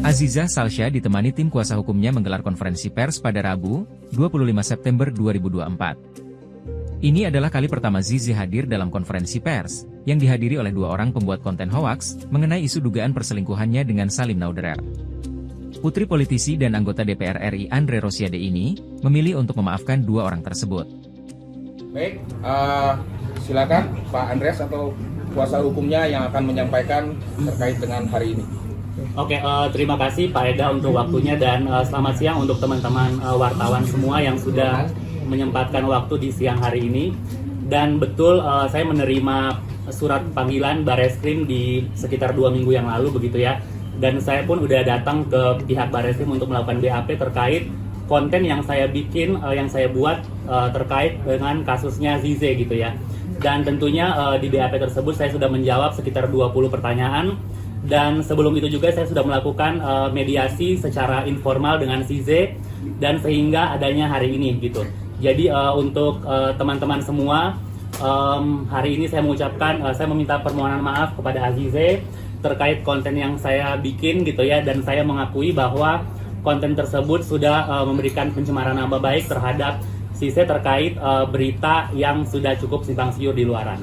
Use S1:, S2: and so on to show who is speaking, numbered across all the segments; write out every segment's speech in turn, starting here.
S1: Aziza Salsya ditemani tim kuasa hukumnya menggelar konferensi pers pada Rabu, 25 September 2024. Ini adalah kali pertama Zizi hadir dalam konferensi pers, yang dihadiri oleh dua orang pembuat konten hoaks, mengenai isu dugaan perselingkuhannya dengan Salim Naudrer. Putri politisi dan anggota DPR RI Andre Rosiade ini, memilih untuk memaafkan dua orang tersebut.
S2: Baik, silakan Pak Andreas atau kuasa hukumnya yang akan menyampaikan terkait dengan hari ini.
S3: Oke, terima kasih Pak Eda untuk waktunya dan selamat siang untuk teman-teman wartawan semua yang sudah menyempatkan waktu di siang hari ini. Dan betul saya menerima surat panggilan Bareskrim di sekitar 2 minggu yang lalu begitu ya. Dan saya pun udah datang ke pihak Bareskrim untuk melakukan BAP terkait konten yang saya bikin, yang saya buat terkait dengan kasusnya Zize gitu ya. Dan tentunya di BAP tersebut saya sudah menjawab sekitar 20 pertanyaan. Dan sebelum itu juga saya sudah melakukan mediasi secara informal dengan Zize dan sehingga adanya hari ini gitu. Jadi untuk teman-teman semua, hari ini saya mengucapkan, saya meminta permohonan maaf kepada Azize terkait konten yang saya bikin gitu ya, dan saya mengakui bahwa konten tersebut sudah memberikan pencemaran nama baik terhadap Zize terkait berita yang sudah cukup simpang siur di luaran.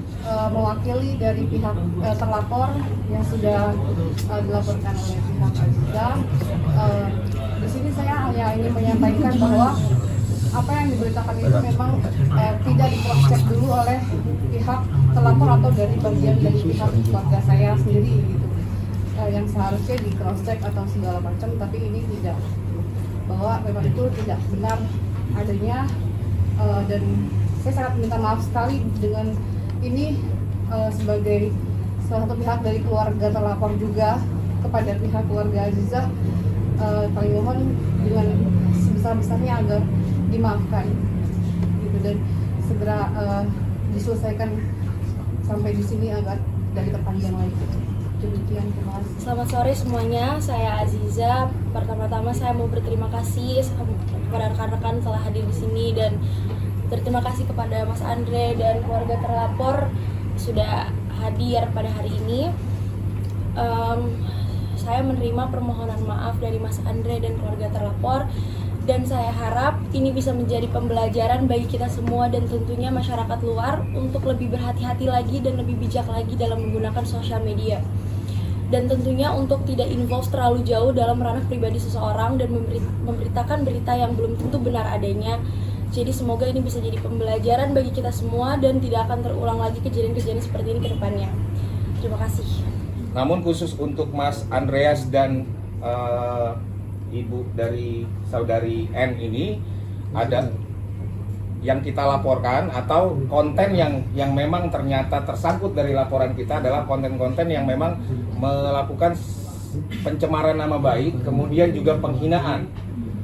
S4: Mewakili dari pihak terlapor yang sudah dilaporkan oleh pihak Aziza, di sini saya hanya ingin menyampaikan bahwa apa yang diberitakan itu memang tidak di-cross-check dulu oleh pihak terlapor atau dari bagian dari pihak keluarga saya sendiri gitu. Yang seharusnya di-cross-check atau segala macam, tapi ini tidak, bahwa memang itu tidak benar adanya, dan saya sangat minta maaf sekali dengan ini sebagai salah satu pihak dari keluarga terlapor juga kepada pihak keluarga Aziza. Kami mohon dengan sebesar-besarnya agar dimaafkan gitu, dan segera diselesaikan sampai di sini agar dari terpanjang lagi. Demikian, terima kasih.
S5: Selamat sore semuanya, saya Aziza. Pertama-tama saya mau berterima kasih kepada rekan-rekan telah hadir di sini, dan berterima kasih kepada Mas Andre dan keluarga terlapor sudah hadir pada hari ini. Saya menerima permohonan maaf dari Mas Andre dan keluarga terlapor, dan saya harap ini bisa menjadi pembelajaran bagi kita semua dan tentunya masyarakat luar untuk lebih berhati-hati lagi dan lebih bijak lagi dalam menggunakan sosial media. Dan tentunya untuk tidak involve terlalu jauh dalam ranah pribadi seseorang dan memberitakan berita yang belum tentu benar adanya. Jadi semoga ini bisa jadi pembelajaran bagi kita semua dan tidak akan terulang lagi kejadian-kejadian seperti ini ke depannya. Terima kasih.
S2: Namun khusus untuk Mas Andreas dan ibu dari saudari N ini, ada yang kita laporkan atau konten yang memang ternyata tersangkut dari laporan kita adalah konten-konten yang memang melakukan pencemaran nama baik, kemudian juga penghinaan.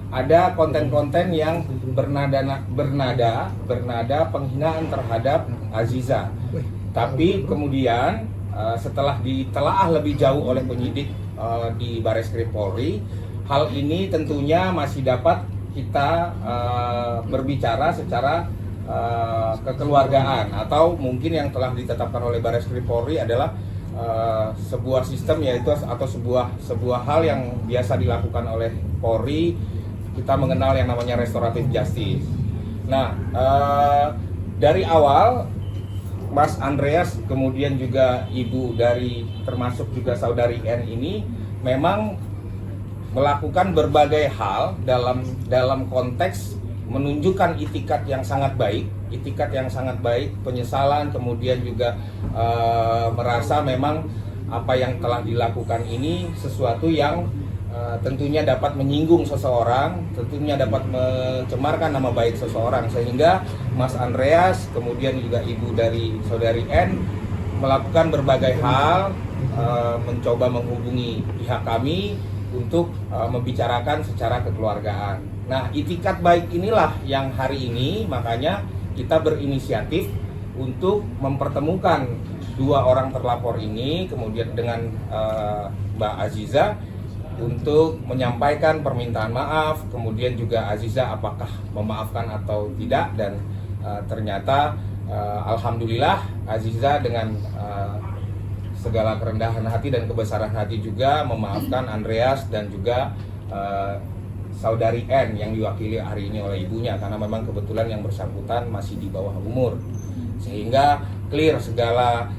S2: Ada konten-konten yang bernada penghinaan terhadap Aziza. Tapi kemudian setelah ditelaah lebih jauh oleh penyidik di Bareskrim Polri, hal ini tentunya masih dapat kita berbicara secara kekeluargaan, atau mungkin yang telah ditetapkan oleh Bareskrim Polri adalah sebuah sistem, yaitu atau sebuah hal yang biasa dilakukan oleh Polri. Kita mengenal yang namanya restoratif justice. Nah, dari awal Mas Andreas kemudian juga ibu dari termasuk juga saudari N ini memang melakukan berbagai hal dalam konteks menunjukkan itikat yang sangat baik, penyesalan, kemudian juga merasa memang apa yang telah dilakukan ini sesuatu yang tentunya dapat menyinggung seseorang, tentunya dapat mencemarkan nama baik seseorang, sehingga Mas Andreas kemudian juga ibu dari saudari N melakukan berbagai hal, mencoba menghubungi pihak kami untuk membicarakan secara kekeluargaan. Nah, itikat baik inilah yang hari ini makanya kita berinisiatif untuk mempertemukan dua orang terlapor ini kemudian dengan Mbak Aziza untuk menyampaikan permintaan maaf, kemudian juga Aziza apakah memaafkan atau tidak, dan ternyata alhamdulillah Aziza dengan segala kerendahan hati dan kebesaran hati juga memaafkan Andreas dan juga saudari N yang diwakili hari ini oleh ibunya, karena memang kebetulan yang bersangkutan masih di bawah umur, sehingga clear segala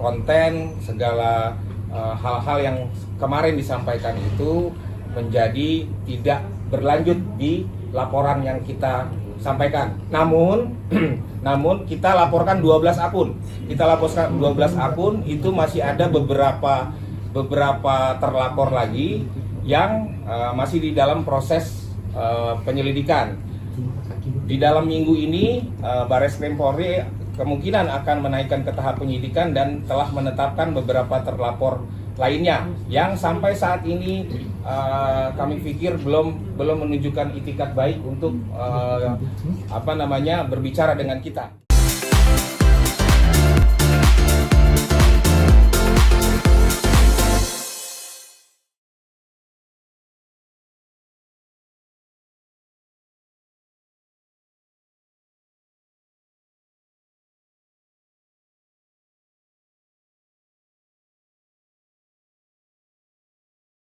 S2: konten, segala hal-hal yang kemarin disampaikan itu menjadi tidak berlanjut di laporan yang kita sampaikan. Namun kita laporkan 12 akun. Kita laporkan 12 akun, itu masih ada beberapa terlapor lagi yang masih di dalam proses penyelidikan. Di dalam minggu ini Barreskrim Polri kemungkinan akan menaikkan ke tahap penyidikan dan telah menetapkan beberapa terlapor lainnya yang sampai saat ini kami pikir belum menunjukkan itikat baik untuk berbicara dengan kita.